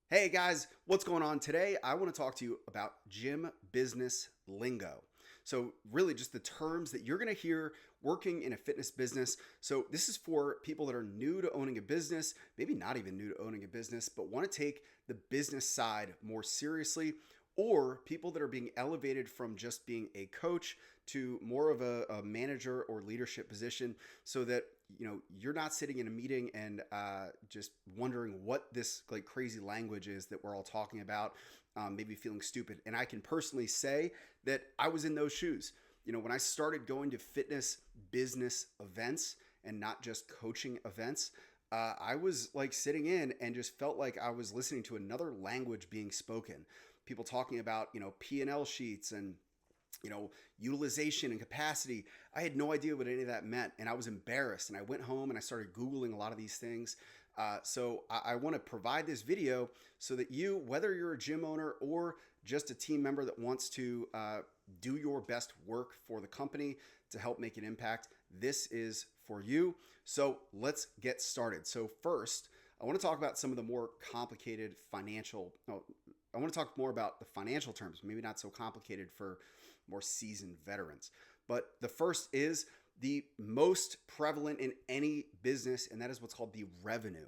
Hey guys, what's going on today? I want to talk to you about gym business lingo. So, really, just the terms that you're going to hear working in a fitness business. So, this is for people that are new to owning a business, maybe not even new to owning a business, but want to take the business side more seriously, or people that are being elevated from just being a coach to more of a manager or leadership position so that you're not sitting in a meeting and just wondering what this like crazy language is that we're all talking about, maybe feeling stupid. And I can personally say that I was in those shoes. When I started going to fitness business events and not just coaching events, I was like sitting in and just felt like I was listening to another language being spoken. People talking about P&L sheets and utilization and capacity. I had no idea what any of that meant, and I was embarrassed. And I went home and I started Googling a lot of these things. So I want to provide this video so that you, whether you're a gym owner or just a team member that wants to do your best work for the company to help make an impact, this is for you. So let's get started. So first, I want to talk about some of the more complicated financial. No, I want to talk more about the financial terms, maybe not so complicated for more seasoned veterans. But the first is the most prevalent in any business, and that is what's called the revenue.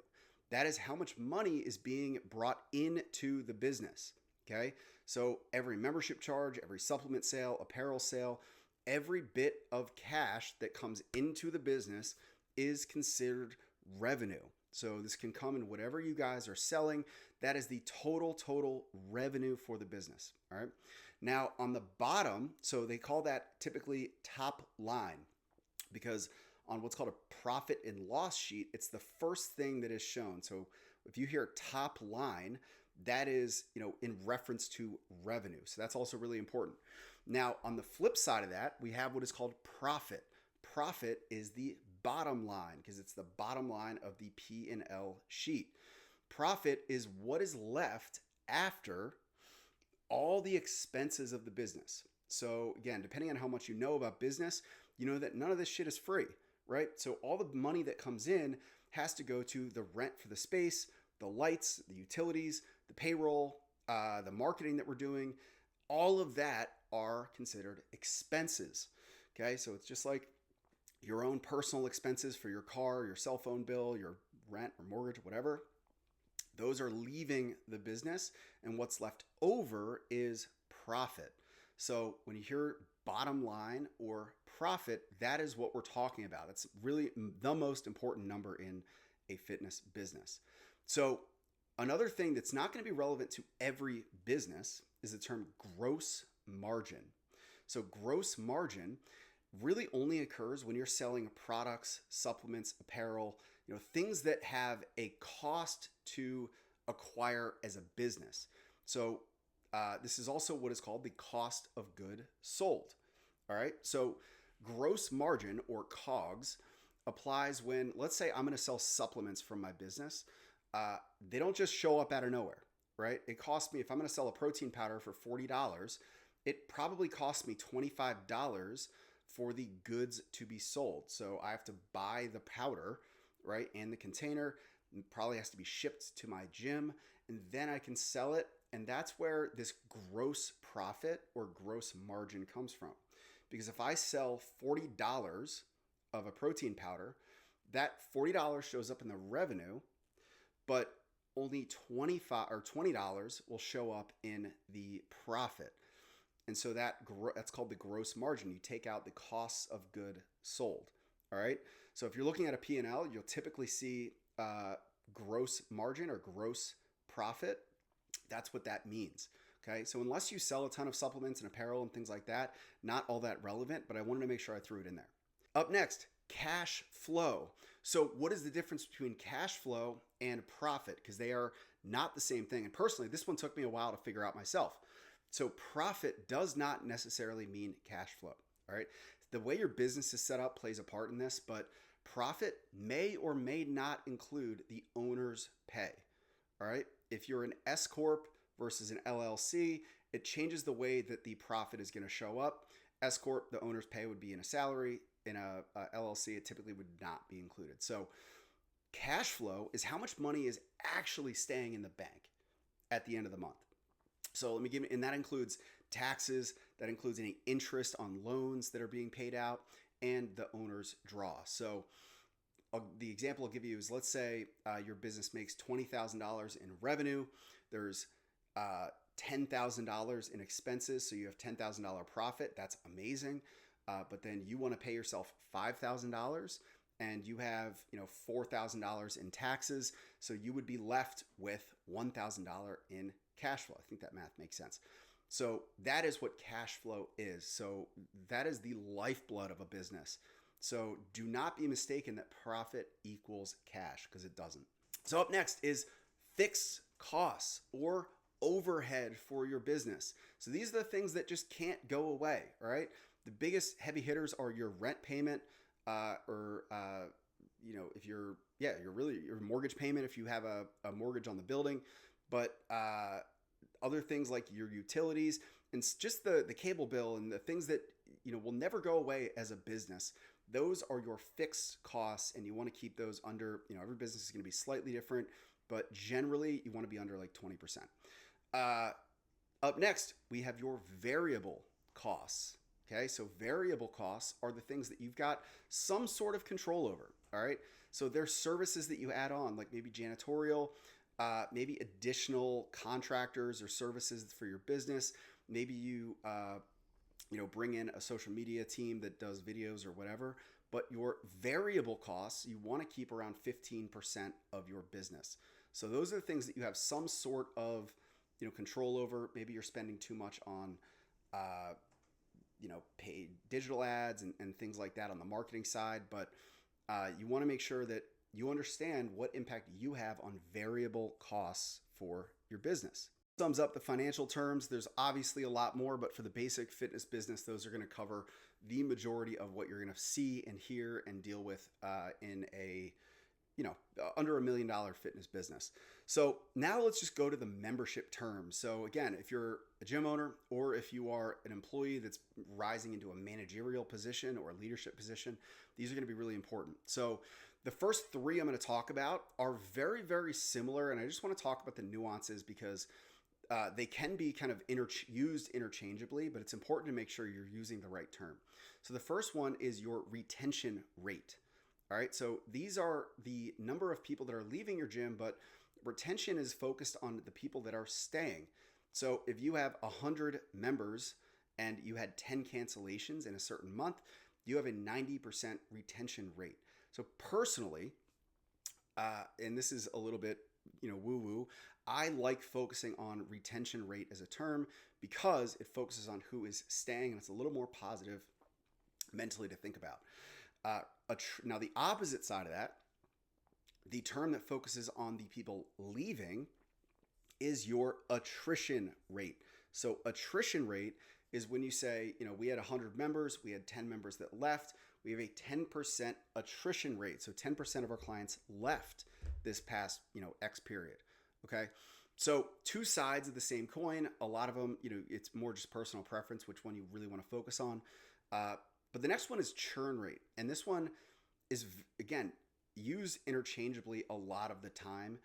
That is how much money is being brought into the business. Okay. So every membership charge, every supplement sale, apparel sale, every bit of cash that comes into the business is considered revenue. So this can come in whatever you guys are selling. That is the total revenue for the business. All right. Now on the bottom, so they call that typically top line because on what's called a profit and loss sheet, it's the first thing that is shown. So if you hear top line, that is, in reference to revenue. So that's also really important. Now, on the flip side of that, we have what is called profit. Profit is the bottom line because it's the bottom line of the P&L sheet. Profit is what is left after all the expenses of the business. So again, depending on how much you know about business, you know that none of this shit is free, right? So all the money that comes in has to go to the rent for the space, the lights, the utilities, the payroll, the marketing that we're doing. All of that are considered expenses. Okay, so it's just like your own personal expenses for your car, your cell phone bill, your rent or mortgage, whatever. Those are leaving the business, and what's left over is profit. So when you hear bottom line or profit, that is what we're talking about. It's really the most important number in a fitness business. So another thing that's not going to be relevant to every business is the term gross margin. So gross margin really only occurs when you're selling products, supplements, apparel, things that have a cost to acquire as a business. So this is also what is called the cost of good sold. All right. So gross margin or COGS applies when, let's say, I'm going to sell supplements from my business. They don't just show up out of nowhere, right? It costs me, if I'm going to sell a protein powder for $40, it probably costs me $25 for the goods to be sold. So I have to buy the powder, right? And the container probably has to be shipped to my gym, and then I can sell it. And that's where this gross profit or gross margin comes from. Because if I sell $40 of a protein powder, that $40 shows up in the revenue, but only $25 or $20 will show up in the profit. And so that's called the gross margin. You take out the costs of good sold. All right. So if you're looking at a P&L, you'll typically see gross margin or gross profit. That's what that means. Okay. So unless you sell a ton of supplements and apparel and things like that, not all that relevant, but I wanted to make sure I threw it in there. Up next, cash flow. So what is the difference between cash flow and profit? Because they are not the same thing. And personally, this one took me a while to figure out myself. So profit does not necessarily mean cash flow. All right. The way your business is set up plays a part in this, but profit may or may not include the owner's pay. All right. If you're an S Corp versus an LLC, it changes the way that the profit is going to show up. S Corp, the owner's pay would be in a salary. In a LLC, it typically would not be included. So cash flow is how much money is actually staying in the bank. at the end of the month. So let me give you, and that includes taxes, that includes any interest on loans that are being paid out, and the owner's draw. So the example I'll give you is, let's say your business makes $20,000 in revenue. There's $10,000 in expenses, so you have $10,000 profit. That's amazing. But then you want to pay yourself $5,000, and you have $4,000 in taxes, so you would be left with $1,000 in cash flow. I think that math makes sense. So that is what cash flow is. So that is the lifeblood of a business. So do not be mistaken that profit equals cash, because it doesn't. So up next is fixed costs or overhead for your business. So these are the things that just can't go away, right? The biggest heavy hitters are your rent payment, if your mortgage payment if you have a mortgage on the building, but other things like your utilities and just the cable bill and the things that will never go away as a business. Those are your fixed costs, and you want to keep those under. Every business is going to be slightly different, but generally you want to be under like 20%. Up next, we have your variable costs. Okay, so variable costs are the things that you've got some sort of control over. All right, so there's services that you add on, like maybe janitorial, maybe additional contractors or services for your business. Maybe you bring in a social media team that does videos or whatever. But your variable costs, you want to keep around 15% of your business. So those are the things that you have some sort of control over. Maybe you're spending too much on paid digital ads and things like that on the marketing side, but you want to make sure that you understand what impact you have on variable costs for your business. Sums up the financial terms. There's obviously a lot more, but for the basic fitness business, those are going to cover the majority of what you're going to see and hear and deal with in a under $1 million fitness business. So now let's just go to the membership terms. So again, if you're a gym owner or if you are an employee that's rising into a managerial position or a leadership position, these are going to be really important. So the first three I'm going to talk about are very, very similar. And I just want to talk about the nuances because they can be kind of used interchangeably, but it's important to make sure you're using the right term. So the first one is your retention rate. All right, so these are the number of people that are leaving your gym, but retention is focused on the people that are staying. So if you have 100 members and you had 10 cancellations in a certain month, you have a 90% retention rate. So personally, and this is a little bit woo-woo, I like focusing on retention rate as a term because it focuses on who is staying, and it's a little more positive mentally to think about. Now, the opposite side of that, the term that focuses on the people leaving, is your attrition rate. So attrition rate is when you say, we had 100 members, we had 10 members that left, we have a 10% attrition rate. So 10% of our clients left this past, X period. Okay. So two sides of the same coin. A lot of them, it's more just personal preference, which one you really want to focus on. But the next one is churn rate. And this one is, again, used interchangeably a lot of the time.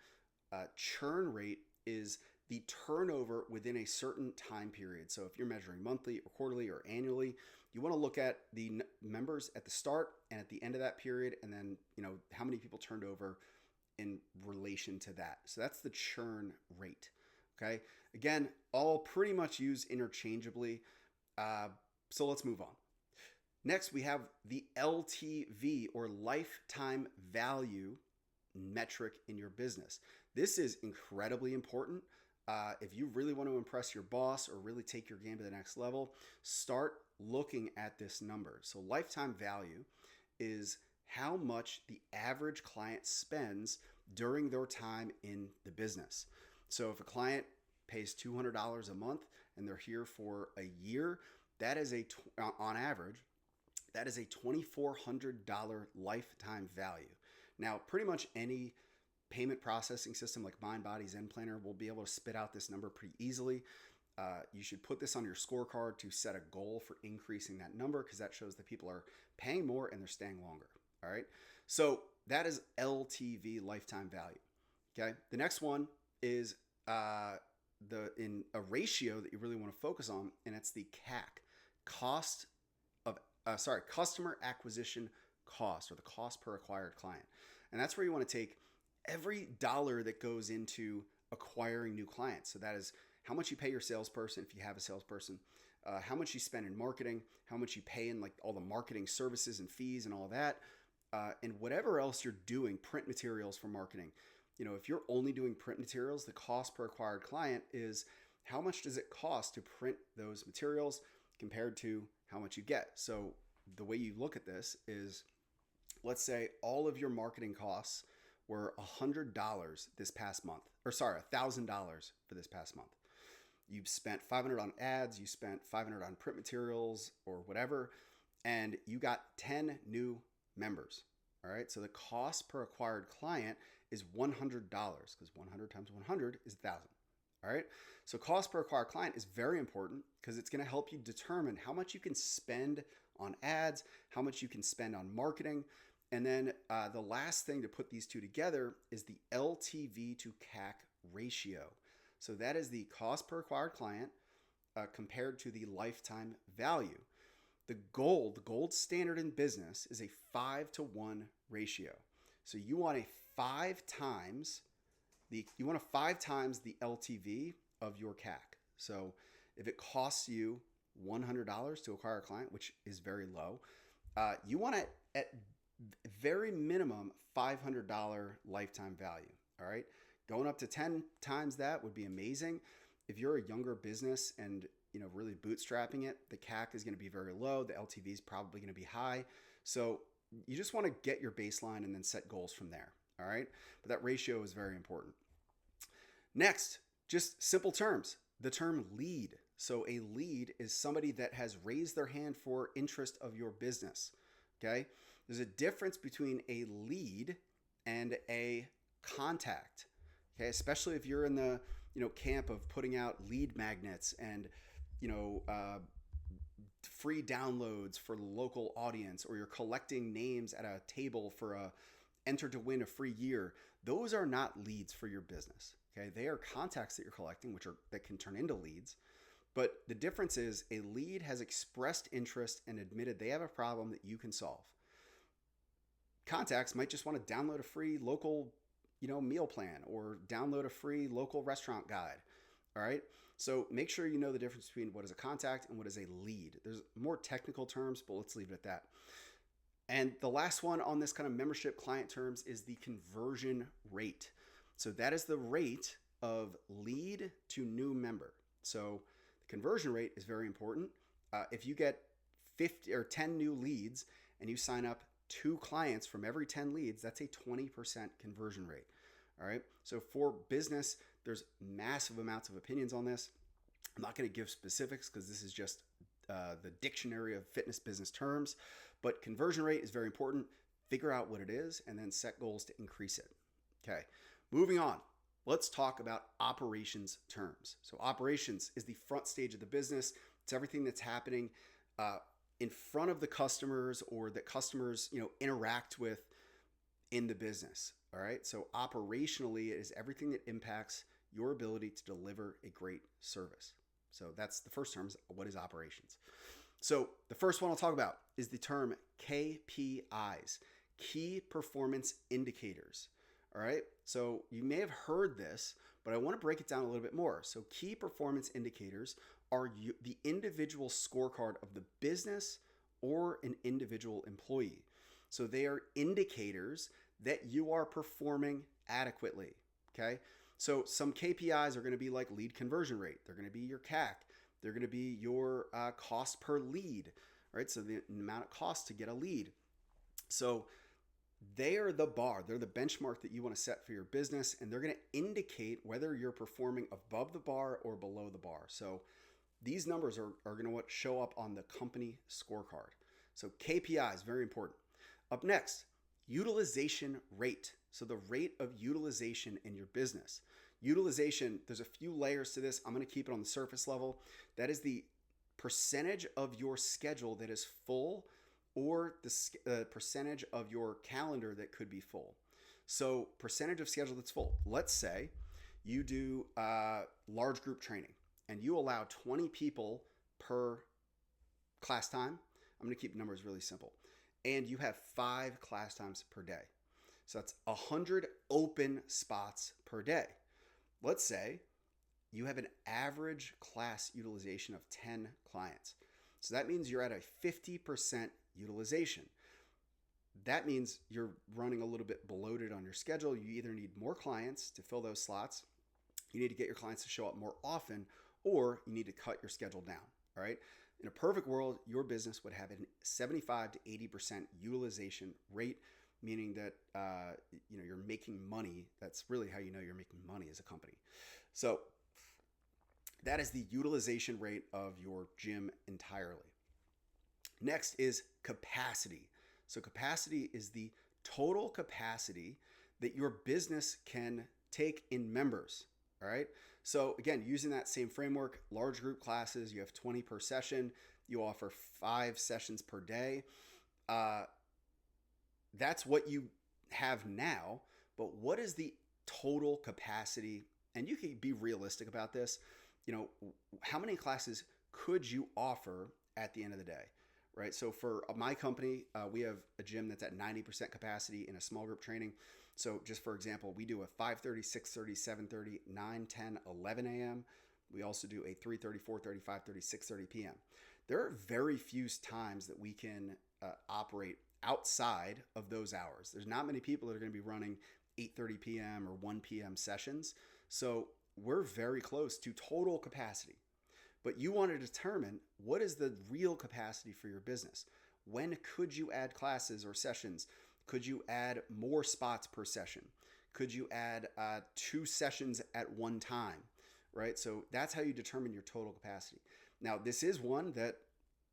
Churn rate is the turnover within a certain time period. So if you're measuring monthly or quarterly or annually, you want to look at the members at the start and at the end of that period, and then, how many people turned over in relation to that. So that's the churn rate. Okay. Again, all pretty much used interchangeably. So let's move on. Next, we have the LTV or lifetime value metric in your business. This is incredibly important. If you really want to impress your boss or really take your game to the next level, start looking at this number. So lifetime value is how much the average client spends during their time in the business. So if a client pays $200 a month and they're here for a year, that is on average, that is a $2,400 lifetime value. Now, pretty much any payment processing system like MindBody, Zen Planner will be able to spit out this number pretty easily. You should put this on your scorecard to set a goal for increasing that number because that shows that people are paying more and they're staying longer. All right. So that is LTV, lifetime value. Okay. The next one is in a ratio that you really want to focus on, and it's the CAC, cost of customer acquisition cost, or the cost per acquired client. And that's where you want to take every dollar that goes into acquiring new clients. So that is how much you pay your salesperson if you have a salesperson, how much you spend in marketing, how much you pay in like all the marketing services and fees and all that, and whatever else you're doing, print materials for marketing. If you're only doing print materials, the cost per acquired client is how much does it cost to print those materials compared to how much you get. So the way you look at this is, let's say all of your marketing costs were $100 this past month, or sorry, $1,000 for this past month. You spent $500 on ads, you spent $500 on print materials or whatever, and you got 10 new members. All right, so the cost per acquired client is $100, because 100 times 100 is 1,000. All right, so cost per acquired client is very important because it's going to help you determine how much you can spend on ads, how much you can spend on marketing. And then the last thing to put these two together is the LTV to CAC ratio. So that is the cost per acquired client compared to the lifetime value. The gold standard in business is a 5-to-1 ratio. So you want a 5 times the LTV of your CAC. So if it costs you $100 to acquire a client, which is very low, you want to at very minimum $500 lifetime value. All right, going up to 10 times that would be amazing. If you're a younger business and really bootstrapping it, the CAC is going to be very low. The LTV is probably going to be high. So you just want to get your baseline and then set goals from there. All right, but that ratio is very important. Next, just simple terms. The term lead. So a lead is somebody that has raised their hand for interest of your business. Okay, there's a difference between a lead and a contact. Okay, especially if you're in the camp of putting out lead magnets and free downloads for the local audience, or you're collecting names at a table for a enter to win a free year. Those are not leads for your business. Okay, they are contacts that you're collecting, that can turn into leads. But the difference is a lead has expressed interest and admitted they have a problem that you can solve. Contacts might just want to download a free local, meal plan, or download a free local restaurant guide. All right. So make sure you know the difference between what is a contact and what is a lead. There's more technical terms, but let's leave it at that. And the last one on this kind of membership client terms is the conversion rate. So that is the rate of lead to new member. So the conversion rate is very important. If you get 50 or 10 new leads and you sign up 2 clients from every 10 leads, that's a 20% conversion rate. All right. So for business, there's massive amounts of opinions on this. I'm not going to give specifics because this is just the dictionary of fitness business terms, but conversion rate is very important. Figure out what it is and then set goals to increase it. Okay. Moving on. Let's talk about operations terms. So operations is the front stage of the business. It's everything that's happening in front of the customers, or that customers, interact with in the business. All right. So operationally, it is everything that impacts your ability to deliver a great service. So that's the first term. What is operations? So the first one I'll talk about is the term KPIs, key performance indicators. All right. So you may have heard this, but I want to break it down a little bit more. So key performance indicators are the individual scorecard of the business or an individual employee. So they are indicators that you are performing adequately. Okay. So some KPIs are going to be like lead conversion rate. They're going to be your CAC. They're going to be your cost per lead. Right. So the amount it costs to get a lead. So they are the bar. They're the benchmark that you want to set for your business, and they're going to indicate whether you're performing above the bar or below the bar. So these numbers are going to show up on the company scorecard. So KPI is very important. Up next, utilization rate. So the rate of utilization in your business. Utilization, there's a few layers to this. I'm going to keep it on the surface level. That is the percentage of your schedule that is full, or the percentage of your calendar that could be full. So percentage of schedule that's full. Let's say you do large group training and you allow 20 people per class time. I'm going to keep numbers really simple. And you have 5 class times per day. So that's 100 open spots per day. Let's say you have an average class utilization of 10 clients. So that means you're at a 50% utilization. That means you're running a little bit bloated on your schedule. You either need more clients to fill those slots, you need to get your clients to show up more often, or you need to cut your schedule down, all right? In a perfect world, your business would have a 75 to 80% utilization rate, meaning that you're making money. That's really how you know you're making money as a company. So that is the utilization rate of your gym entirely. Next is capacity. So capacity is the total capacity that your business can take in members. All right. So again, using that same framework, large group classes, you have 20 per session. You offer 5 sessions per day. That's what you have now. But what is the total capacity? And you can be realistic about this. How many classes could you offer at the end of the day? Right. So for my company, we have a gym that's at 90% capacity in a small group training. So just for example, we do a 5:30, 6:30, 7:30, 9, 10, 11 a.m. We also do a 3:30, 4:30, 5:30, 6:30 p.m. There are very few times that we can operate outside of those hours. There's not many people that are going to be running 8:30 p.m. or 1 p.m. sessions. So we're very close to total capacity. But you want to determine what is the real capacity for your business. When could you add classes or sessions? Could you add more spots per session? Could you add 2 sessions at one time, right? So that's how you determine your total capacity. Now, this is one that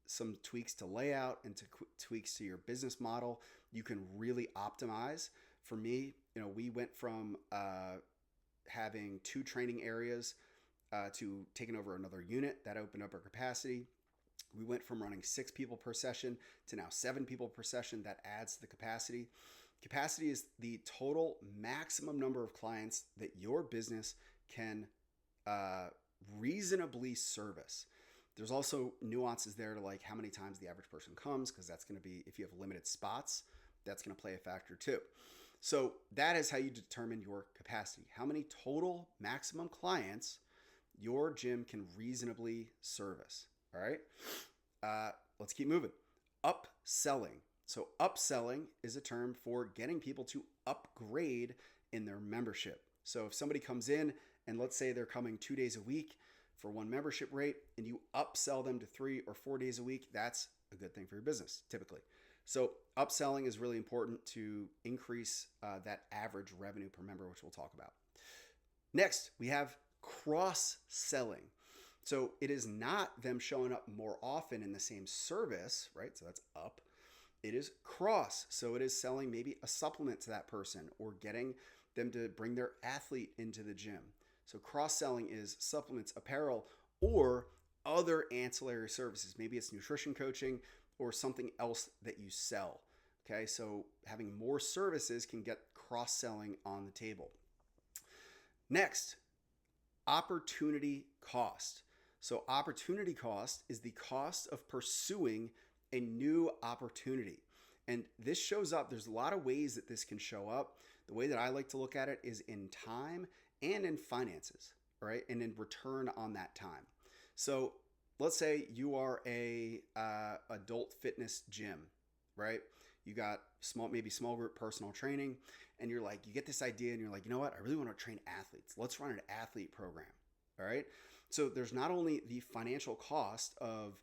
some tweaks to layout and tweaks to your business model, you can really optimize. For me, we went from having 2 training areas to taking over another unit. That opened up our capacity. We went from running 6 people per session to now 7 people per session. That adds to the capacity. Capacity is the total maximum number of clients that your business can reasonably service. There's also nuances there to like how many times the average person comes, because that's going to be, if you have limited spots, that's going to play a factor too. So that is how you determine your capacity. How many total maximum clients your gym can reasonably service. All right. Let's keep moving. Upselling. So upselling is a term for getting people to upgrade in their membership. So if somebody comes in and let's say they're coming 2 days a week for one membership rate and you upsell them to 3 or 4 days a week, that's a good thing for your business typically. So upselling is really important to increase that average revenue per member, which we'll talk about. Next, we have cross-selling. So it is not them showing up more often in the same service, right? So that's up. It is cross. So it is selling maybe a supplement to that person or getting them to bring their athlete into the gym. So cross-selling is supplements, apparel, or other ancillary services. Maybe it's nutrition coaching or something else that you sell. Okay, so having more services can get cross-selling on the table. Next, opportunity cost. So opportunity cost is the cost of pursuing a new opportunity. And this shows up, there's a lot of ways that this can show up. The way that I like to look at it is in time and in finances, right? And in return on that time. So let's say you are a adult fitness gym, right? You got maybe small group personal training, and you're like, you get this idea and you're like, you know what? I really want to train athletes. Let's run an athlete program. All right. So there's not only the financial cost of,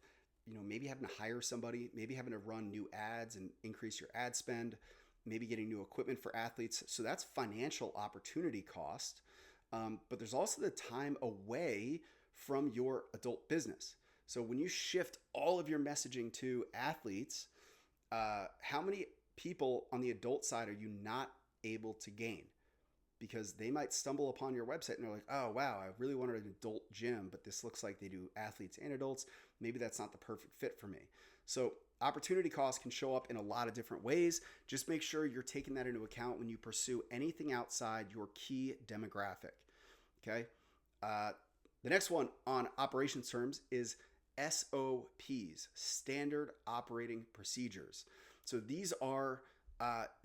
maybe having to hire somebody, maybe having to run new ads and increase your ad spend, maybe getting new equipment for athletes. So that's financial opportunity cost. But there's also the time away from your adult business. So when you shift all of your messaging to athletes, how many people on the adult side are you not able to gain? Because they might stumble upon your website and they're like, oh, wow, I really wanted an adult gym, but this looks like they do athletes and adults. Maybe that's not the perfect fit for me. So opportunity cost can show up in a lot of different ways. Just make sure you're taking that into account when you pursue anything outside your key demographic. Okay. Uh, the next one on operations terms is SOPs, standard operating procedures. So these are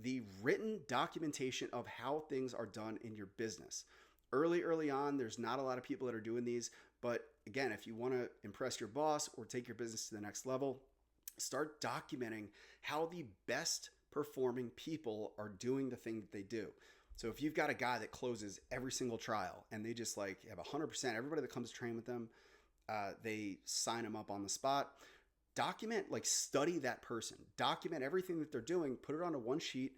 the written documentation of how things are done in your business. Early on, there's not a lot of people that are doing these. But again, if you want to impress your boss or take your business to the next level, start documenting how the best performing people are doing the thing that they do. So if you've got a guy that closes every single trial and they just like have 100%, everybody that comes to train with them, they sign them up on the spot. Document, like study that person, document everything that they're doing, put it onto one sheet,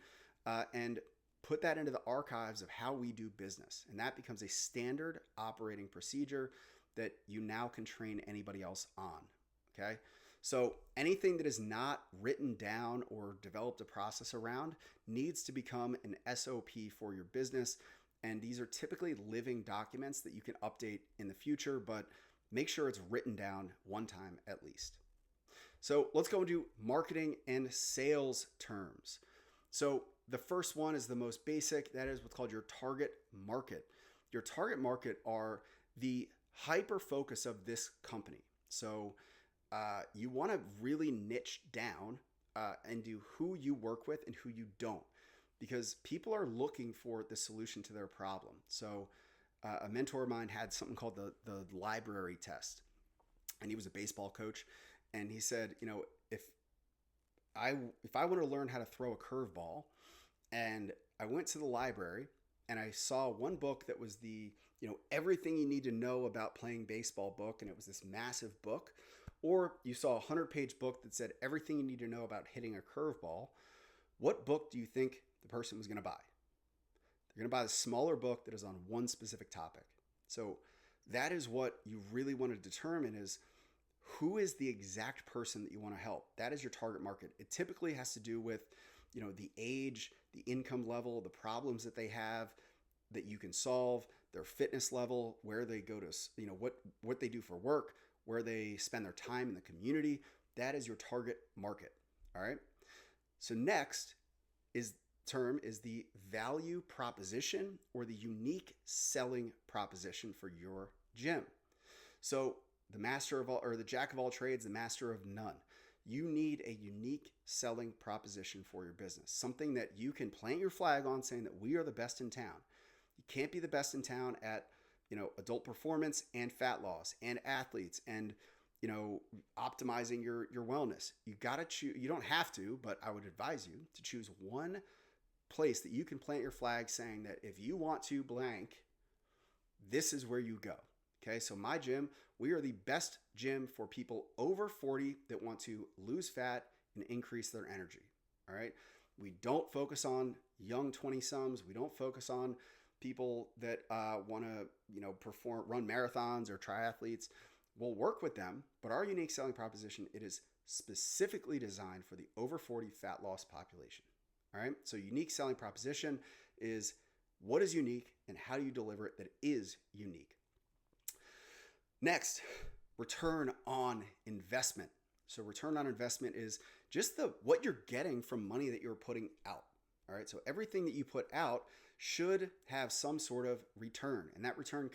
and put that into the archives of how we do business. And that becomes a standard operating procedure that you now can train anybody else on. Okay. So anything that is not written down or developed a process around needs to become an SOP for your business. And these are typically living documents that you can update in the future, but make sure it's written down one time at least. So let's go into marketing and sales terms. So the first one is the most basic. That is what's called your target market. Your target market are the hyper focus of this company. So you want to really niche down and do who you work with and who you don't, because people are looking for the solution to their problem. So a mentor of mine had something called the library test, and he was a baseball coach, and he said, if I wanted to learn how to throw a curveball, and I went to the library and I saw one book that was the everything you need to know about playing baseball book, and it was this massive book. Or you saw a 100-page book that said everything you need to know about hitting a curveball. What book do you think the person was going to buy? They're going to buy the smaller book that is on one specific topic. So that is what you really want to determine, is who is the exact person that you want to help. That is your target market. It typically has to do with the age, the income level, the problems that they have that you can solve, their fitness level, where they go to, what they do for work, where they spend their time in the community. That is your target market. All right. So next is the value proposition, or the unique selling proposition for your gym. So the master of all, or the jack of all trades, the master of none. You need a unique selling proposition for your business, something that you can plant your flag on, saying that we are the best in town. You can't be the best in town at adult performance and fat loss and athletes and optimizing your wellness. You got to choose. You don't have to, but I would advise you to choose one place that you can plant your flag, saying that if you want to blank, this is where you go. Okay, so my gym, we are the best gym for people over 40 that want to lose fat and increase their energy. All right, we don't focus on young 20-somes. We don't focus on people that want to run marathons or triathletes. We'll work with them, but our unique selling proposition, it is specifically designed for the over 40 fat loss population. All right, so unique selling proposition is what is unique and how do you deliver it that is unique. Next, return on investment. So return on investment is just what you're getting from money that you're putting out. All right, so everything that you put out should have some sort of return, and that return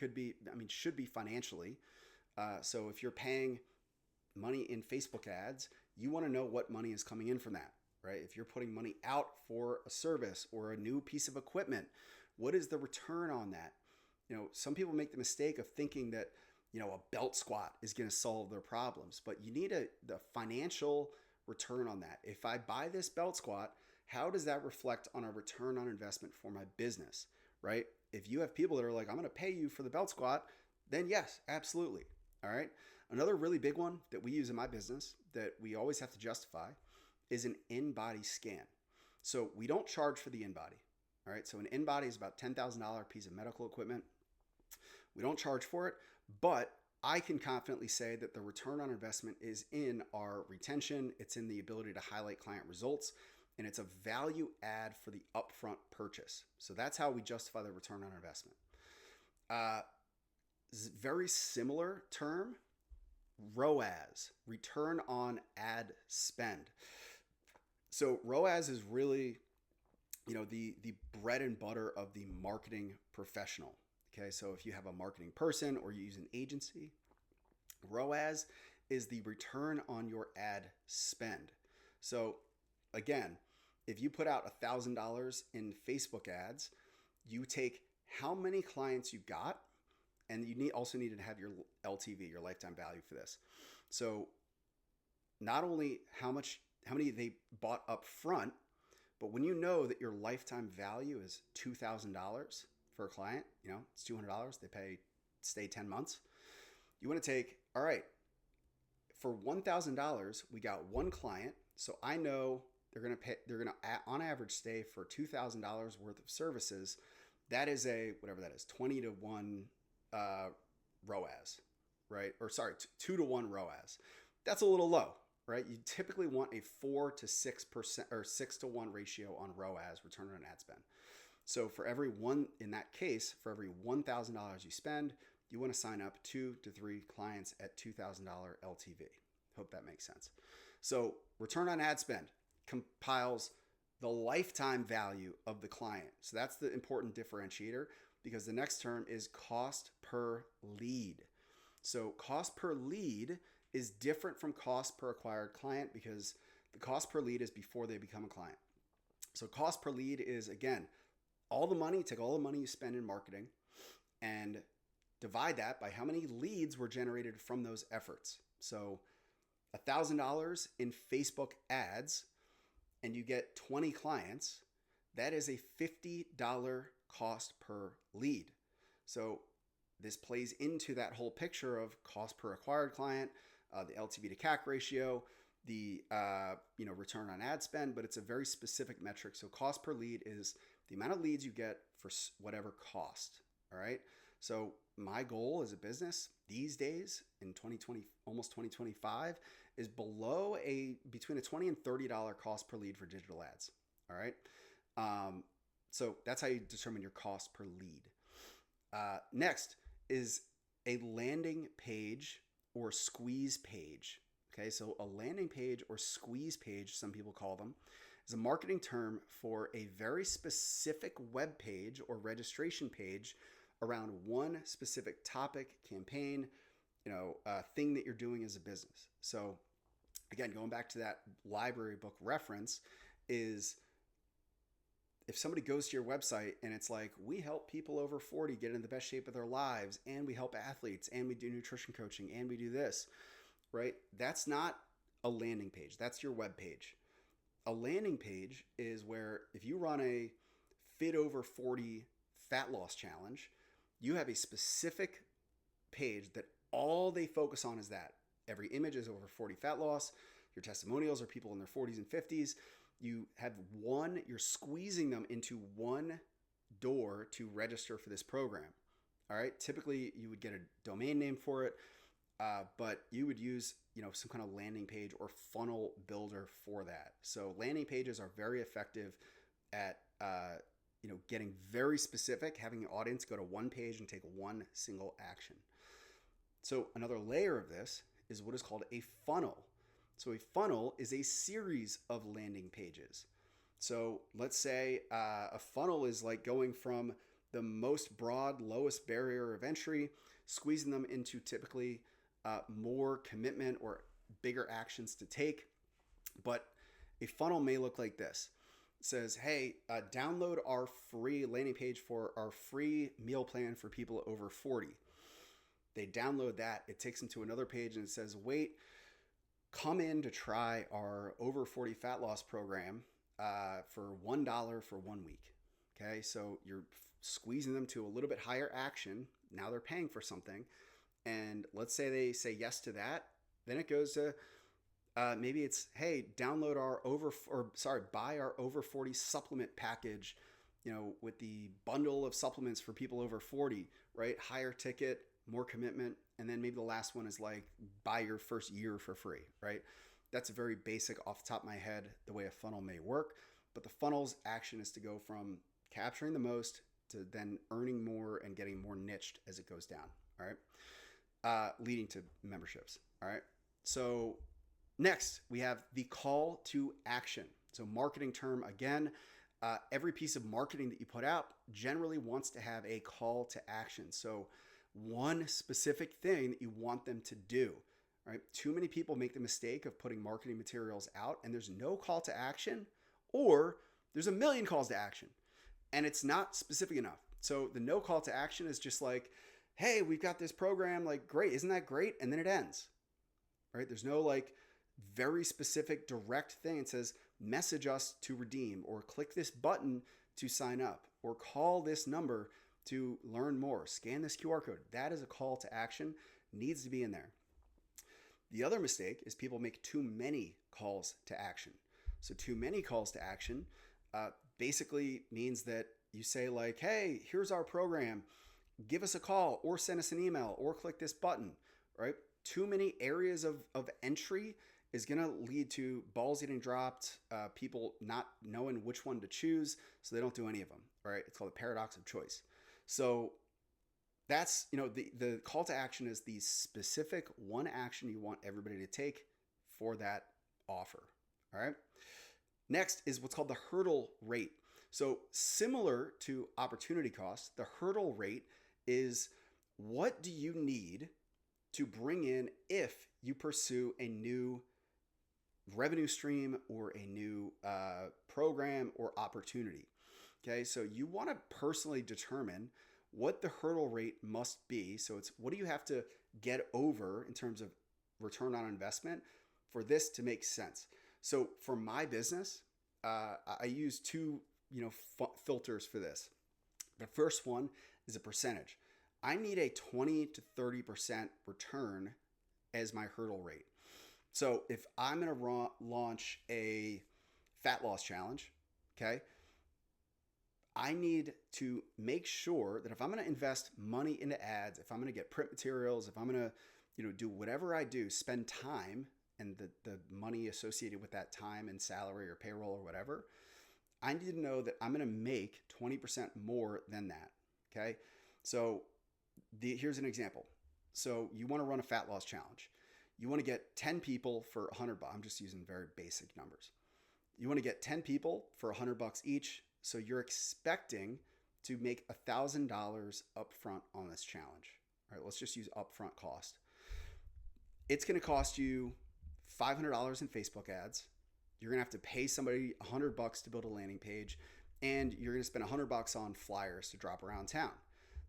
should be financially. So if you're paying money in Facebook ads, you want to know what money is coming in from that, right? If you're putting money out for a service or a new piece of equipment, what is the return on that? Some people make the mistake of thinking that a belt squat is going to solve their problems, but you need the financial return on that. If I buy this belt squat, how does that reflect on a return on investment for my business, right? If you have people that are like, I'm going to pay you for the belt squat, then yes, absolutely. All right. Another really big one that we use in my business that we always have to justify is an in-body scan. So we don't charge for the in-body. All right. So an in-body is about $10,000 piece of medical equipment. We don't charge for it, but I can confidently say that the return on investment is in our retention. It's in the ability to highlight client results, and it's a value add for the upfront purchase. So that's how we justify the return on investment. Very similar term, ROAS, return on ad spend. So ROAS is really, the bread and butter of the marketing professional. Okay, so if you have a marketing person or you use an agency, ROAS is the return on your ad spend. So again, if you put out $1,000 in Facebook ads, you take how many clients you got, and you also need to have your LTV, your lifetime value for this. So not only how many they bought up front, but when you know that your lifetime value is $2,000 for a client, it's $200, they stay 10 months. You want to take, all right, for $1,000, we got one client. So I know they're going to on average stay for $2,000 worth of services. That is whatever that is, 20 to 1 ROAS, right? Or sorry, 2 to 1 ROAS. That's a little low, right? You typically want a 4 to 6% or 6 to 1 ratio on ROAS, return on ad spend. So for every one, in that case, for every $1,000 you spend, you want to sign up 2 to 3 clients at $2,000 LTV. Hope that makes sense. So return on ad spend compiles the lifetime value of the client. So that's the important differentiator, because the next term is cost per lead. So cost per lead is different from cost per acquired client, because the cost per lead is before they become a client. So cost per lead is, again, take all the money you spend in marketing and divide that by how many leads were generated from those efforts. So $1,000 in Facebook ads and you get 20 clients, that is a $50 cost per lead. So this plays into that whole picture of cost per acquired client, the LTV to CAC ratio, the return on ad spend, but it's a very specific metric. So cost per lead is the amount of leads you get for whatever cost. All right. So my goal as a business these days in 2020, almost 2025, is between a $20 and $30 cost per lead for digital ads. All right. So that's how you determine your cost per lead. Next is a landing page or squeeze page. Okay, so a landing page or squeeze page, some people call them, is a marketing term for a very specific web page or registration page around one specific topic, campaign, thing that you're doing as a business. So again, going back to that library book reference, is if somebody goes to your website and it's like, we help people over 40 get in the best shape of their lives, and we help athletes, and we do nutrition coaching, and we do this, right? That's not a landing page. That's your web page. A landing page is where if you run a Fit Over 40 fat loss challenge, you have a specific page that all they focus on is that. Every image is over 40 fat loss. Your testimonials are people in their 40s and 50s. You have you're squeezing them into one door to register for this program. All right. Typically you would get a domain name for it, but you would use, some kind of landing page or funnel builder for that. So landing pages are very effective at, getting very specific, having the audience go to one page and take one single action. So another layer of this is what is called a funnel. So a funnel is a series of landing pages. So let's say a funnel is like going from the most broad, lowest barrier of entry, squeezing them into typically more commitment or bigger actions to take. But a funnel may look like this. It says, hey, download our free landing page for our free meal plan for people over 40. They download that. It takes them to another page and it says, wait, come in to try our over 40 fat loss program for $1 for 1 week. Okay, so you're squeezing them to a little bit higher action. Now they're paying for something. And let's say they say yes to that. Then it goes to maybe it's, hey, buy our over 40 supplement package, with the bundle of supplements for people over 40, right? Higher ticket, more commitment. And then maybe the last one is like, buy your first year for free, right? That's a very basic off the top of my head, the way a funnel may work. But the funnel's action is to go from capturing the most to then earning more and getting more niched as it goes down, all right? Leading to memberships, all right? So next, we have the call to action. So marketing term, again, every piece of marketing that you put out generally wants to have a call to action. So one specific thing that you want them to do, right? Too many people make the mistake of putting marketing materials out and there's no call to action, or there's a million calls to action and it's not specific enough. So the no call to action is just like, hey, we've got this program, like, great, isn't that great? And then it ends, right? There's no like very specific direct thing. It says, message us to redeem, or click this button to sign up, or call this number to learn more, scan this QR code. That is a call to action, needs to be in there. The other mistake is people make too many calls to action. So too many calls to action basically means that you say like, hey, here's our program, give us a call or send us an email or click this button, right? Too many areas of entry is going to lead to balls getting dropped, people not knowing which one to choose, so they don't do any of them, right? It's called the paradox of choice. So that's, the call to action is the specific one action you want everybody to take for that offer, all right? Next is what's called the hurdle rate. So similar to opportunity cost, the hurdle rate is what do you need to bring in if you pursue a new revenue stream or a new program or opportunity. Okay, so you want to personally determine what the hurdle rate must be. So it's what do you have to get over in terms of return on investment for this to make sense. So for my business, I use two filters for this. The first one is a percentage. I need a 20 to 30% return as my hurdle rate. So if I'm going to launch a fat loss challenge, okay, I need to make sure that if I'm going to invest money into ads, if I'm going to get print materials, if I'm going to, do whatever I do, spend time and the money associated with that time and salary or payroll or whatever, I need to know that I'm going to make 20% more than that. Okay. So here's an example. So you want to run a fat loss challenge. You want to get 10 people for $100. I'm just using very basic numbers. You want to get 10 people for $100 each. So you're expecting to make $1,000 upfront on this challenge. All right, let's just use upfront cost. It's going to cost you $500 in Facebook ads. You're going to have to pay somebody $100 to build a landing page, and you're going to spend $100 on flyers to drop around town.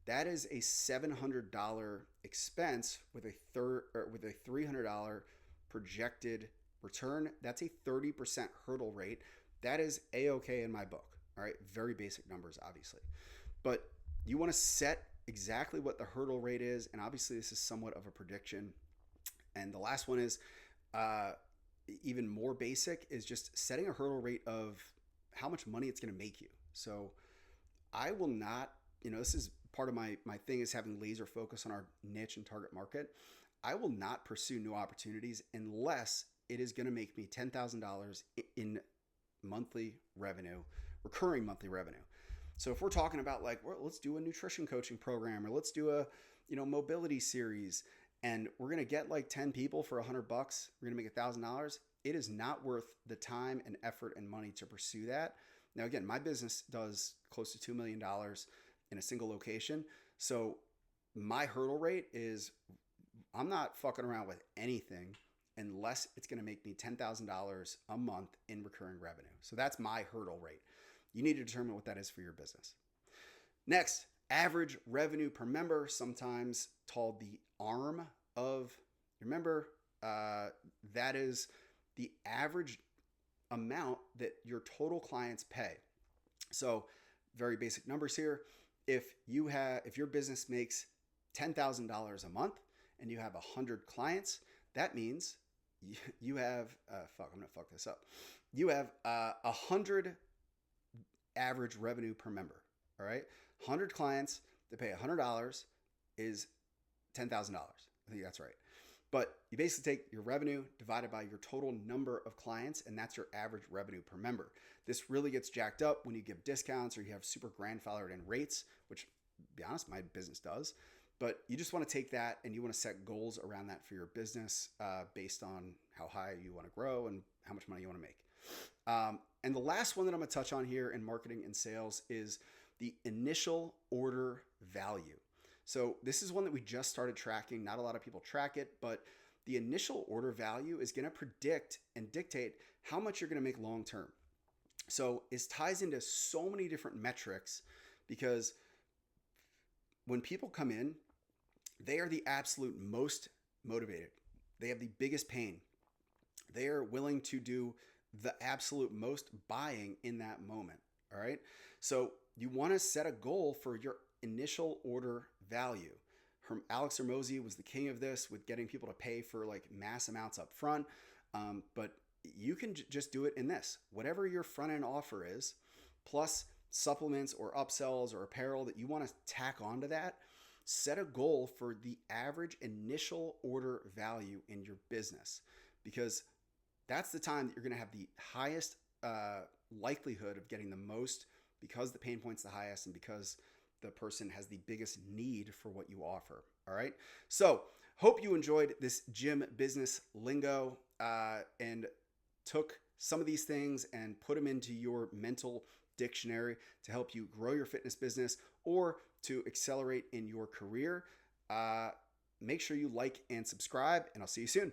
That is a $700 expense with a $300 projected return. That's a 30% hurdle rate. That is A-okay in my book. All right, very basic numbers, obviously. But you want to set exactly what the hurdle rate is, and obviously this is somewhat of a prediction. And the last one is even more basic, is just setting a hurdle rate of how much money it's going to make you. So I will not, this is part of my thing is having laser focus on our niche and target market. I will not pursue new opportunities unless it is going to make me $10,000 in monthly revenue, recurring monthly revenue. So if we're talking about like, well, let's do a nutrition coaching program, or let's do a, mobility series, and we're going to get like 10 people for $100, we're going to make $1,000. It is not worth the time and effort and money to pursue that. Now, again, my business does close to $2 million in a single location. So my hurdle rate is I'm not fucking around with anything unless it's going to make me $10,000 a month in recurring revenue. So that's my hurdle rate. You need to determine what that is for your business. Next, average revenue per member, sometimes called the ARM of your member. That is the average amount that your total clients pay. So very basic numbers here. If your business makes $10,000 a month and you have 100 clients, that means you have, I'm going to fuck this up. You have 100 average revenue per member. All right. 100 clients that pay $100 is $10,000. I think that's right. But you basically take your revenue divided by your total number of clients, and that's your average revenue per member. This really gets jacked up when you give discounts or you have super grandfathered in rates, which, to be honest, my business does. But you just want to take that and you want to set goals around that for your business based on how high you want to grow and how much money you want to make. And the last one that I'm going to touch on here in marketing and sales is the initial order value. So this is one that we just started tracking. Not a lot of people track it, but the initial order value is going to predict and dictate how much you're going to make long term. So it ties into so many different metrics because when people come in, they are the absolute most motivated. They have the biggest pain. They are willing to do the absolute most buying in that moment. All right. So you want to set a goal for your initial order value. Alex Hormozi was the king of this with getting people to pay for like mass amounts up front. But you can just do it in this. Whatever your front end offer is, plus supplements or upsells or apparel that you want to tack onto that, set a goal for the average initial order value in your business, because that's the time that you're going to have the highest likelihood of getting the most, because the pain point's the highest and because the person has the biggest need for what you offer. All right. So hope you enjoyed this gym business lingo and took some of these things and put them into your mental dictionary to help you grow your fitness business or to accelerate in your career. Make sure you like and subscribe, and I'll see you soon.